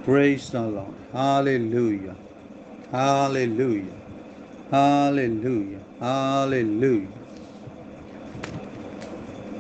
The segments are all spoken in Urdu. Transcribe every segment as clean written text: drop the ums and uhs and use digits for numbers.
Praise the Lord. Hallelujah. Hallelujah. Hallelujah. Hallelujah.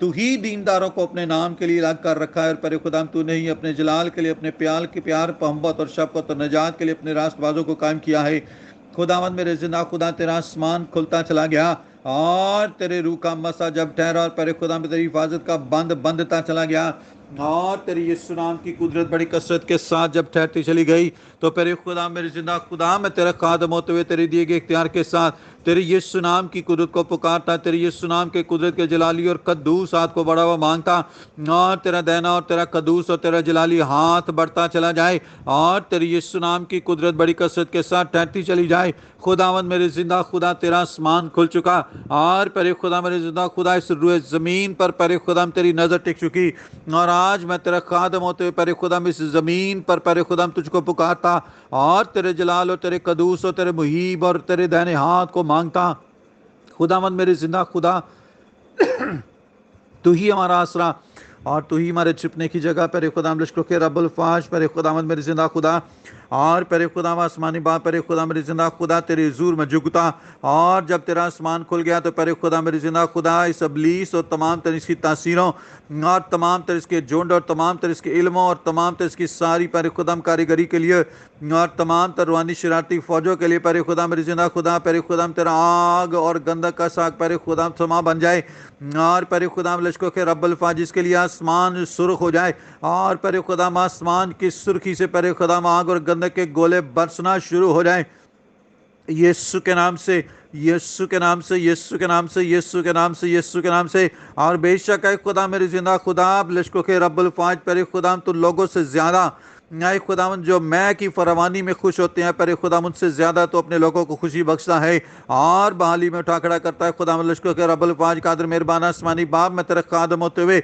تو ہی دینداروں کو اپنے نام کے لیے الگ کر رکھا ہے، اور پر خدا تو نے ہی اپنے جلال کے لیے اپنے پیار محبت اور شفقت اور نجات کے لیے اپنے راست بازوں کو قائم کیا ہے۔ خداوند میرے زندہ خدا، تیرا آسمان کھلتا چلا گیا اور تیرے روح کا مسا جب ٹھہرا، اور پر خدا میں تیری حفاظت کا بند بندتا چلا گیا، اور تیری یسوع نام کی قدرت بڑی کثرت کے ساتھ جب ٹھہرتی چلی گئی، تو پھر خدا میرے زندہ خدا، میں تیرا خادم ہوتے ہوئے تیرے دیے گئے اختیار کے ساتھ تیری یسوع نام کی قدرت کو پکارتا، تیری یسوع نام کے قدرت کے جلالی اور قدوس ہاتھ کو بڑھاوا مانگتا، اور تیرا دینا اور تیرا قدوس اور تیرا جلالی ہاتھ بڑھتا چلا جائے، اور تیری یسوع نام کی قدرت بڑی کثرت کے ساتھ ٹھہرتی چلی جائے۔ خداوند میرے زندہ خدا، تیرا آسمان کھل چکا، اور پرے خدا میرے زندہ خدا، اس روئے زمین پر پرے خدا تیری نظر ٹک چکی، اور آج میں تیرا خادم ہوتے ہوئے پرے خدا اس زمین پر پرے خدا تجھ کو پکارتا، اور تیرے جلال اور تیرے قدوس اور تیرے محیب اور تیرے دائنے ہاتھ کو مانگتا۔ خداوند میرے زندہ خدا، تو ہی ہمارا آسرا اور تو ہی ہمارے چھپنے کی جگہ، پرے خدا لشکروں کے رب الفاش، پرے خداوند میرے زندہ خدا، اور پرے خدا آسمانی باپ، پرے خدا میرے زندہ خدا تیرے حضور میں جھکتا، اور جب تیرا آسمان کھل گیا تو پرے خدا میرے زندہ خدا اس ابلیس اور تمام تر اس کی تاثیروں اور تمام تر اس کے جھنڈ اور تمام تر اس کے علموں اور تمام تر اس کی ساری پرے خدا کاریگری کے لیے اور تمام تر روحانی شرارتی فوجوں کے لیے پرے خدا میرے زندہ خدا، پرے خدا تیرا آگ اور گندک کا ساگ پرے خدا سما بن جائے، اور پرے خدا لشکروں کے رب الفاظ جس کے لیے آسمان سرخ ہو جائے، اور پرے خدا آسمان کی سرخی سے پرے خدا آگ اور گندک کے گولے برسنا شروع ہو جائیں، یسوع کے نام سے، یسوع کے نام سے، یسوع کے نام سے، یسوع کے نام سے، یسوع کے نام سے۔ اور بے شک اے خدا میرے زندہ خدا، لشکروں کے رب الفاظ پرے خدا تو لوگوں سے زیادہ اے خداوند جو میں کی فراوانی میں خوش ہوتے ہیں، پرے خدا ان سے زیادہ تو اپنے لوگوں کو خوشی بخشتا ہے اور بحالی میں اٹھا کھڑا کرتا ہے۔ خداوند لشکروں کے رب الفاظ قادر مہربان آسمانی باپ، میں تیرے خادم ہوتے ہوئے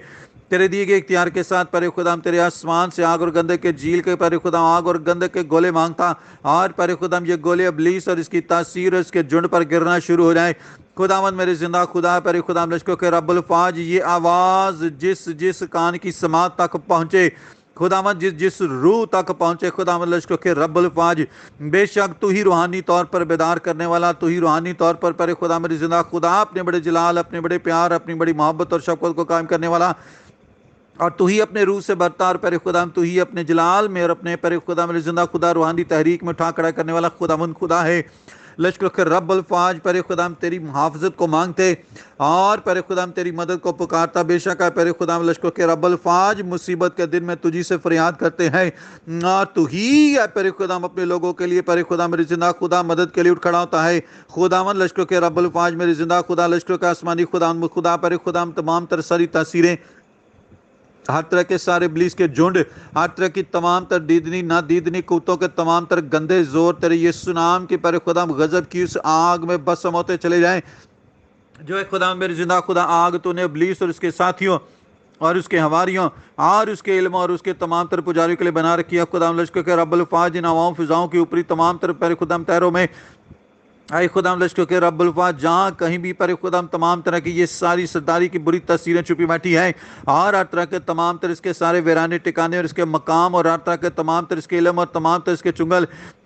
تیرے دیے گئے اختیار کے ساتھ پرے خدا تیرے آسمان سے آگ اور گندک کے جھیل کے پرے خدا آگ اور گندک کے گولے مانگتا، اور پرے خدا یہ گولے ابلیس اور اس کی تاثیر اور اس کے جھنڈ پر گرنا شروع ہو جائیں۔ خداوند میرے زندہ خدا، پرے خدا لشکروں کے رب الفاظ یہ آواز جس کان کی سماعت تک پہنچے، خداوند جس روح تک پہنچے، خداوند لشکروں کے رب الفاظ بے شک تو ہی روحانی طور پر بیدار کرنے والا، تو ہی روحانی طور پر پرے خدا میرے زندہ خدا اپنے بڑے جلال، اپنے بڑے پیار، اپنی بڑی محبت اور شفقت کو قائم کرنے والا، اور تو ہی اپنے روح سے برتا، اور پرے خدا تو ہی اپنے جلال میں اور اپنے پرے خدا میرے زندہ خدا روحانی تحریک میں اٹھا کھڑا کرنے والا خداوند خدا ہے۔ لشکروں کے رب الفاظ پرے خدا تیری محافظت کو مانگتے اور پرے خدا تیری مدد کو پکارتا، بے شک ہے پرے خدا لشکروں کے رب الفاظ مصیبت کے دن میں تجھی سے فریاد کرتے ہیں، اور تو ہی ہے پرے خدا اپنے لوگوں کے لیے پرے خدا میرے زندہ خدا مدد کے لیے اٹھ کھڑا ہوتا ہے۔ خداوند لشکروں کے رب الفاظ میرے زندہ خدا، لشکروں کا آسمانی خدا پرے خدا تمام تر ساری تاثیریں، ہر طرح کے سارے ابلیس کے جھنڈ، ہر طرح کی تمام تر دیدنی نہ دیدنی قوتوں کے تمام تر گندے زور تیرے یسوع نام کی پر خدا غضب کی اس آگ میں بسم ہوتے چلے جائیں، جو ہے خدا میرے زندہ خدا آگ تو نے ابلیس اور اس کے ساتھیوں اور اس کے حواریوں اور اس کے علم اور اس کے تمام تر پجاریوں کے لیے بنا رکھی ہے۔ خدا لشکر کے رب الفاظ ان ہواؤں فضاؤں کے اوپری تمام تر پر خدا تیروں میں، اے خدا لشکر کے رب الفاظ جہاں کہیں بھی پر خدا تمام طرح کی یہ ساری سرداری کی بری تصویریں چھپی بیٹھی ہیں، اور ہر طرح کے تمام تر اس کے سارے ویرانے ٹکانے اور اس کے مقام، اور ہر طرح کے تمام تر اس کے علم اور تمام تر اس کے چنگل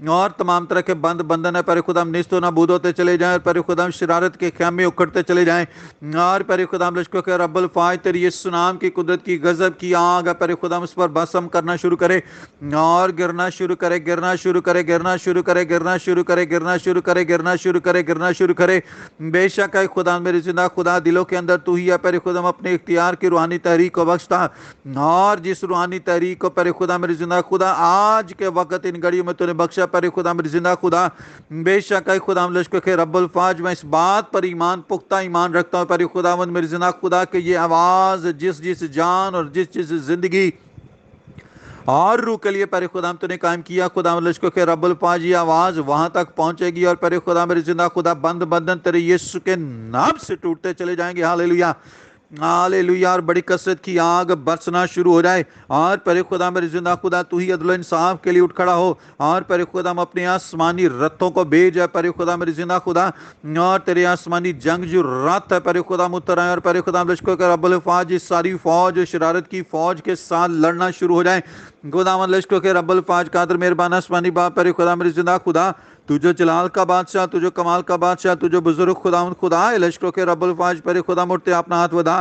اور تمام طرح کے بندن ہے پر خدا نیست و نابود ہوتے چلے جائیں، اور پر خدا شرارت کے خیمے اکھڑتے چلے جائیں، اور پر خدا لشکر کے رب الفاظ تیری یسوع نام کی قدرت کی غضب کی آگ پر خدا اس پر بسم کرنا شروع کرے اور گرنا شروع کرے، گرنا شروع کرے، گرنا شروع کرے، گرنا شروع کرے، گرنا شروع کرے، گرنا شروع کرے، گرنا شروع کرے۔ بے شک ہے خدا میرے زندہ خدا دلوں کے اندر تو ہی ہے پر خدا اپنے اختیار کی روحانی تحریک کو بخشتا، اور جس روحانی تحریک کو پر خدا میرے زندہ خدا آج کے وقت ان گھڑیوں میں تو نے بخشا پر خدا میرے زندہ خدا، بے شک ہے خدا لشکر کے رب الفاظ میں اس بات پر ایمان پختہ ایمان رکھتا ہوں پر خداوند میرے زندہ خدا کہ یہ آواز جس جان اور جس زندگی اور روح کے لیے پر خدا تو نے قائم کیا، خدا لشکر کے رب الفاظ یہ آواز وہاں تک پہنچے گی، اور پر خدا میرے زندہ خدا بندن تیرے یسوع کے نام سے ٹوٹتے چلے جائیں گے۔ ہاللیلویہ، ہاللیلویہ، اور بڑی کثرت کی آگ برسنا شروع ہو جائے، اور پر خدا میرے زندہ خدا تو ہی عدل و انصاف کے لیے اٹھ کھڑا ہو، اور پر خدا اپنے آسمانی رتھوں کو بھیج ہے پر خدا میرے زندہ خدا، اور تیرے آسمانی جنگ جو رت ہے پر خدا اتر آئے، اور پر خدا لشکر کے رب الفاظ اس ساری فوج شرارت کی فوج کے ساتھ لڑنا شروع ہو جائیں۔ خداوند لشکروں کے رب الفاظ قادر مہربان آسمانی باپ پر خدا میرے زندہ خدا، تو جو جلال کا بادشاہ، تو جو کمال کا بادشاہ، تو جو بزرگ خداوند خدا ہے، لشکروں کے رب الفاظ پر خدا مڑتے اپنا ہاتھ ودا،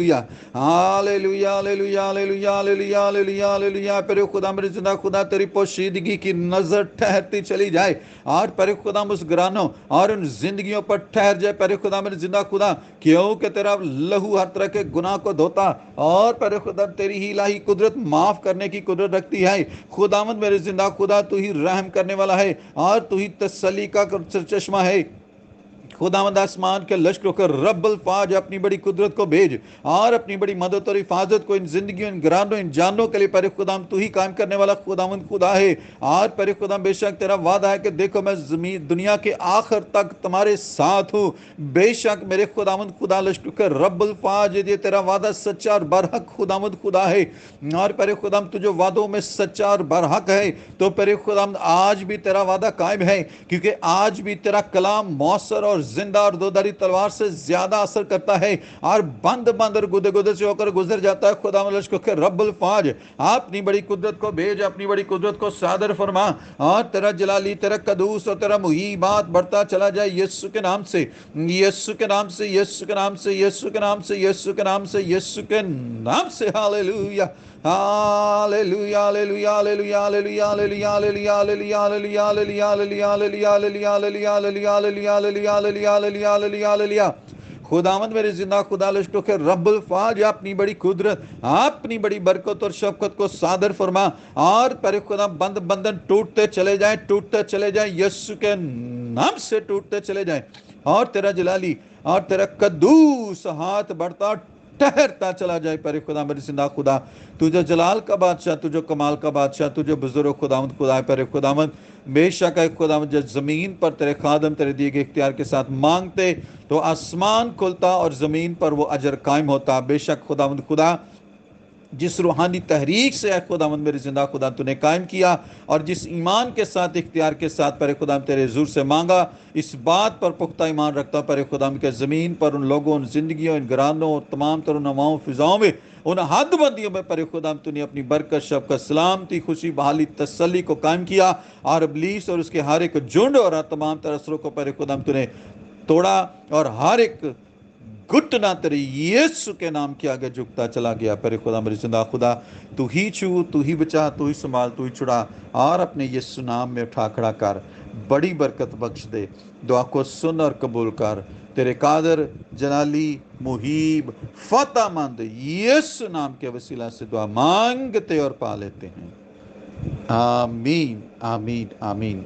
ہالelujah ہالelujah ہالelujah ہالelujah ہالelujah ہالelujah ہالelujah پرے خدا میرے زندہ خدا تیری پوشیدگی کی نظر ٹھہرتی چلی جائے اور پرے خدا اس گرانوں اور ان زندگیوں پر ٹھہر جائے پرے خدا میرے زندہ خدا کیونکہ تیرا لہو ہر طرح کے گناہ کو دھوتا اور پرے خدا تیری ہی الہی قدرت معاف کرنے کی قدرت رکھتی ہے خداوند میرے زندہ خدا تو ہی رحم کرنے والا ہے اور تو ہی تسلی کا چشمہ ہے خداوند آسمان کے لشکروں کو رب الفاج اپنی بڑی قدرت کو بھیج اور اپنی بڑی مدد اور حفاظت کو ان زندگیوں ان گرانوں ان جانوں کے لیے پرے خداوند تو ہی قائم کرنے والا خداوند خدا ہے اور پرے خداوند بے شک تیرا وعدہ ہے کہ دیکھو میں زمین دنیا کے آخر تک تمہارے ساتھ ہوں بے شک میرے خداوند خدا لشکروں کے رب الفاج یہ تیرا وعدہ سچا اور برحق خداوند خدا ہے اور پرے خداوند تجھے وعدوں میں سچا اور برحق ہے تو پرے خداوند آج بھی تیرا وعدہ قائم ہے کیونکہ آج بھی تیرا کلام مؤثر اور زندہ اور دودھاری تلوار سے زیادہ اثر کرتا ہے اور بند اور گدے گدے سے ہو کر گزر جاتا ہے خداوند لشکروں کے رب الفاج اپنی بڑی قدرت کو بھیج اپنی بڑی قدرت کو صادر فرما اور تیرا جلالی تیرا قدوس اور تیرا محیبات بڑھتا چلا جائے یسوع کے نام سے یسوع کے نام سے یسوع کے نام سے یسوع کے نام سے یسوع کے نام سے یسوع کے نام سے ہالelujah ہالelujah ہالelujah ہالelujah ہالelujah ہالelujah ہالelujah ہالelujah ہالelujah ہالelujah ہالelujah ہالelujah ہالelujah ہالelujah ہالelujah خداوند میرے زندہ خدا لشکروں کے رب الفاج اپنی بڑی قدرت اپنی بڑی برکت اور شفقت کو صادر فرما اور پرے خدا بندن ٹوٹتے چلے جائیں یسوع کے نام سے ٹوٹتے چلے جائیں اور تیرا جلالی اور تیرا قدوس ہاتھ بڑھتا ٹھہرتا چلا جائے پرے خدا میرے زندہ خدا تجھے جلال کا بادشاہ تجھے کمال کا بادشاہ تجھے بزرگ خداوند خدا ہے پرے خداوند بے شک ہے خداوند جب زمین پر تیرے خادم تیرے دیے گئے اختیار کے ساتھ مانگتے تو آسمان کھلتا اور زمین پر وہ اجر قائم ہوتا بے شک خداوند خدا جس روحانی تحریک سے اے خداوند میرے زندہ خدا تو نے قائم کیا اور جس ایمان کے ساتھ اختیار کے ساتھ پرے خداوند تیرے حضور سے مانگا اس بات پر پختہ ایمان رکھتا پرے خداوند کے زمین پر ان لوگوں ان زندگیوں ان گرانوں اور تمام تر نواؤں فضاؤں میں ان حد بندیوں میں پرے خداوند تو نے اپنی برکت شفقت سلامتی خوشی بحالی تسلی کو قائم کیا اور ابلیس اور اس کے ہر ایک جھنڈ اور تمام تر اثروں کو پرے خداوند تو نے توڑا اور ہر ایک گھٹنا تیرے یسوع کے نام کے آگے جھکتا چلا گیا پرے خدا میرے زندہ خدا تو ہی چھو تو ہی بچا تو ہی سنبھال تو ہی چھڑا اور اپنے یسوع نام میں اٹھا کھڑا کر بڑی برکت بخش دے دعا کو سن اور قبول کر تیرے قادر جلالی محیب فتح مند یسوع نام کے وسیلہ سے دعا مانگتے اور پا لیتے ہیں آمین آمین آمین